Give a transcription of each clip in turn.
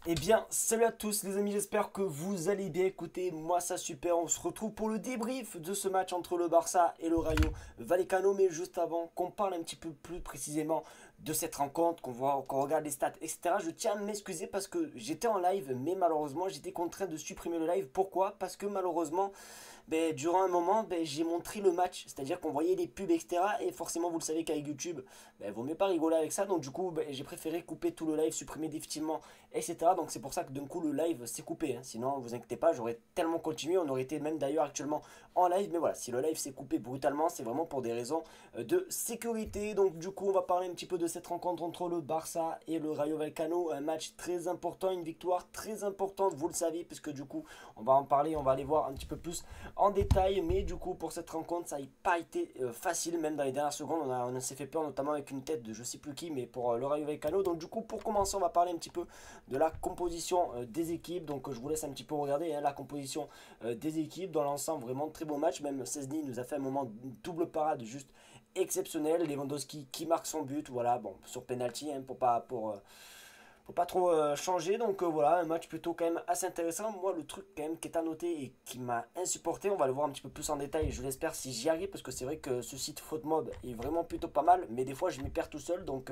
Eh bien, salut à tous les amis, j'espère que vous allez bien. Écoutez, moi ça super, on se retrouve pour le débrief de ce match entre le Barça et le Rayo Vallecano. Mais juste avant qu'on parle un petit peu plus précisément de cette rencontre, qu'on regarde les stats, etc. Je tiens à m'excuser parce que j'étais en live, mais malheureusement j'étais contraint de supprimer le live. Pourquoi? Parce que malheureusement, durant un moment, j'ai montré le match, c'est-à-dire qu'on voyait les pubs, etc. Et forcément, vous le savez qu'avec YouTube, vaut mieux pas rigoler avec ça. Donc du coup, j'ai préféré couper tout le live, supprimer définitivement, etc. Donc c'est pour ça que d'un coup le live s'est coupé, hein. Sinon, vous inquiétez pas, j'aurais tellement continué, on aurait été même d'ailleurs actuellement en live. Mais voilà, si le live s'est coupé brutalement, c'est vraiment pour des raisons de sécurité. Donc du coup, on va parler un petit peu de cette rencontre entre le Barça et le Rayo Vallecano. Un match très important, une victoire très importante, vous le savez, puisque du coup, on va en parler, on va aller voir un petit peu plus en détail. Mais du coup, pour cette rencontre, ça n'a pas été facile, même dans les dernières secondes. On s'est fait peur, notamment avec une tête de je sais plus qui, mais pour le Rayo Vallecano. Donc du coup, pour commencer, on va parler un petit peu de la composition des équipes. Donc je vous laisse un petit peu regarder, hein, la composition des équipes. Dans l'ensemble, vraiment très beau match. Même Szczęsny nous a fait un moment double parade juste exceptionnel. Lewandowski qui marque son but, voilà, bon, sur penalty, hein, pour pas trop changer. Donc voilà, un match plutôt quand même assez intéressant. Moi, le truc quand même qui est à noter et qui m'a insupporté, on va le voir un petit peu plus en détail, je l'espère si j'y arrive, parce que c'est vrai que ce site FautMob est vraiment plutôt pas mal, mais des fois je m'y perds tout seul. Donc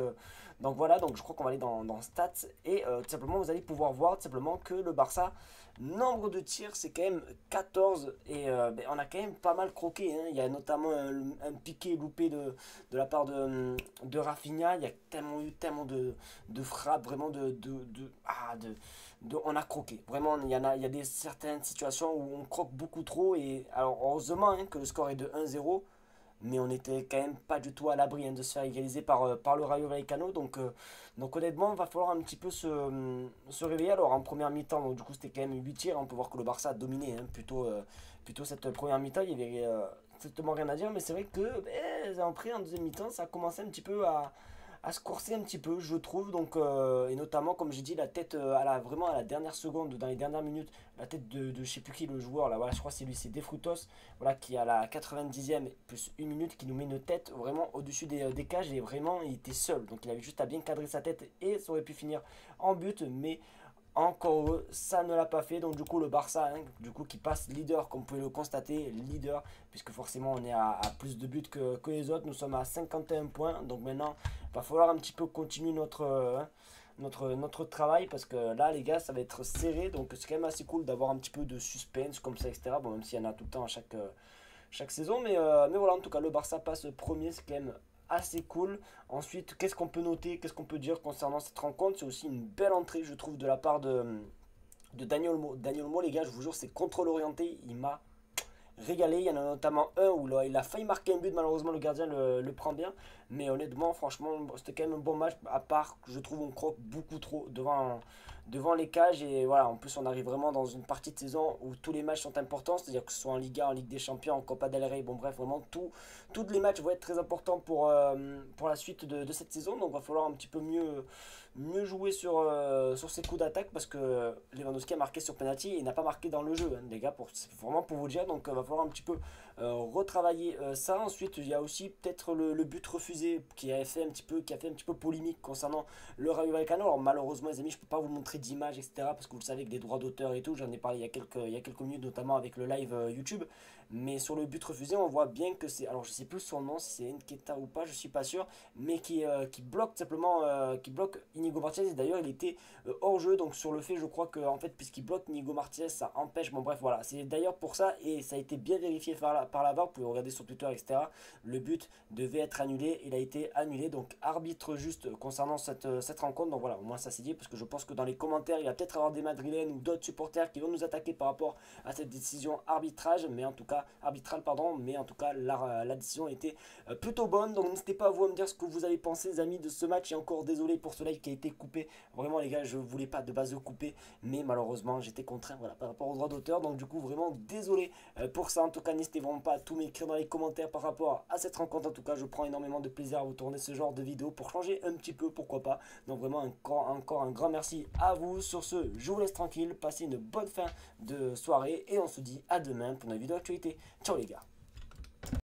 voilà, donc je crois qu'on va aller dans Stats et tout simplement vous allez pouvoir voir tout simplement que le Barça, nombre de tirs, c'est quand même 14 et on a quand même pas mal croqué, hein. Il y a notamment un piqué loupé de la part de Rafinha. Il y a tellement eu tellement de frappes, vraiment on a croqué. Vraiment, il y a des certaines situations où on croque beaucoup trop. Et alors, heureusement, hein, que le score est de 1-0, mais on était quand même pas du tout à l'abri, hein, de se faire égaliser par le Rayo Vallecano. Donc honnêtement, il va falloir un petit peu se réveiller. Alors en première mi-temps, donc, du coup c'était quand même 8 tirs. On peut voir que le Barça a dominé, hein, plutôt cette première mi-temps. Il y avait strictement rien à dire, mais c'est vrai que en deuxième mi-temps, ça a commencé un petit peu à se corser un petit peu, je trouve. Donc, et notamment, comme j'ai dit, la tête vraiment à la dernière seconde, dans les dernières minutes, la tête de je sais plus qui le joueur, là, voilà, je crois que c'est lui, c'est De Frutos, voilà, qui à la 90e plus une minute, qui nous met une tête vraiment au-dessus des cages, et vraiment, il était seul. Donc, il avait juste à bien cadrer sa tête et ça aurait pu finir en but, mais encore heureux, ça ne l'a pas fait. Donc du coup le Barça, hein, du coup qui passe leader, comme vous pouvez le constater, leader, puisque forcément on est à plus de buts que les autres. Nous sommes à 51 points. Donc maintenant il va falloir un petit peu continuer notre travail, parce que là les gars ça va être serré. Donc c'est quand même assez cool d'avoir un petit peu de suspense comme ça, etc. Bon, même s'il y en a tout le temps à chaque saison. Mais voilà, en tout cas, le Barça passe premier, c'est quand même assez cool. Ensuite, qu'est-ce qu'on peut noter, qu'est-ce qu'on peut dire concernant cette rencontre? C'est aussi une belle entrée, je trouve, de la part de Daniel Olmo. Daniel Olmo, les gars, je vous jure, c'est contrôle orienté. Il m'a régalé. Il y en a notamment un où là, il a failli marquer un but, malheureusement le gardien le prend bien. Mais honnêtement, franchement, c'était quand même un bon match, à part que je trouve on croque beaucoup trop devant les cages. Et voilà, en plus on arrive vraiment dans une partie de saison où tous les matchs sont importants, c'est-à-dire que ce soit en Liga, en Ligue des Champions, en Copa del Rey, bon bref, vraiment tous les matchs vont être très importants pour la suite de cette saison. Donc il va falloir un petit peu mieux jouer sur ses coups d'attaque, parce que Lewandowski a marqué sur penalty et il n'a pas marqué dans le jeu, hein, les gars, c'est vraiment pour vous dire. Donc il va falloir un petit peu retravailler ça. Ensuite il y a aussi peut-être le but refusé qui a fait un petit peu polémique concernant le Rayo Vallecano. Alors malheureusement les amis, je peux pas vous montrer d'image, etc., parce que vous le savez que des droits d'auteur et tout, j'en ai parlé il y a quelques minutes, notamment avec le live YouTube. Mais sur le but refusé, on voit bien que c'est, alors je sais plus son nom, si c'est Nketa ou pas, je suis pas sûr, mais qui bloque simplement, qui bloque Inigo Martinez. Et d'ailleurs il était hors jeu, donc sur le fait, je crois que en fait, puisqu'il bloque Inigo Martinez, ça empêche. Bon bref, voilà, c'est d'ailleurs pour ça, et ça a été bien vérifié par la VAR, vous pouvez regarder sur Twitter, etc. Le but devait être annulé, il a été annulé. Donc arbitre juste concernant cette rencontre. Donc voilà, au moins ça c'est dit, parce que je pense que dans les commentaires il va peut-être avoir des Madrilènes ou d'autres supporters qui vont nous attaquer par rapport à cette décision arbitrale, pardon. Mais en tout cas la décision était plutôt bonne. Donc n'hésitez pas à vous à me dire ce que vous avez pensé, les amis, de ce match. Et encore désolé pour ce live qui a été coupé, vraiment les gars, je voulais pas de base le couper, mais malheureusement j'étais contraint, voilà, par rapport aux droits d'auteur. Donc du coup vraiment désolé pour ça. En tout cas, n'hésitez vraiment pas à tout m'écrire dans les commentaires par rapport à cette rencontre. En tout cas, je prends énormément de plaisir à vous tourner ce genre de vidéo pour changer un petit peu, pourquoi pas. Donc vraiment encore un grand merci à vous. Sur ce, je vous laisse tranquille, passez une bonne fin de soirée et on se dit à demain pour une vidéo actualité. Ciao les gars.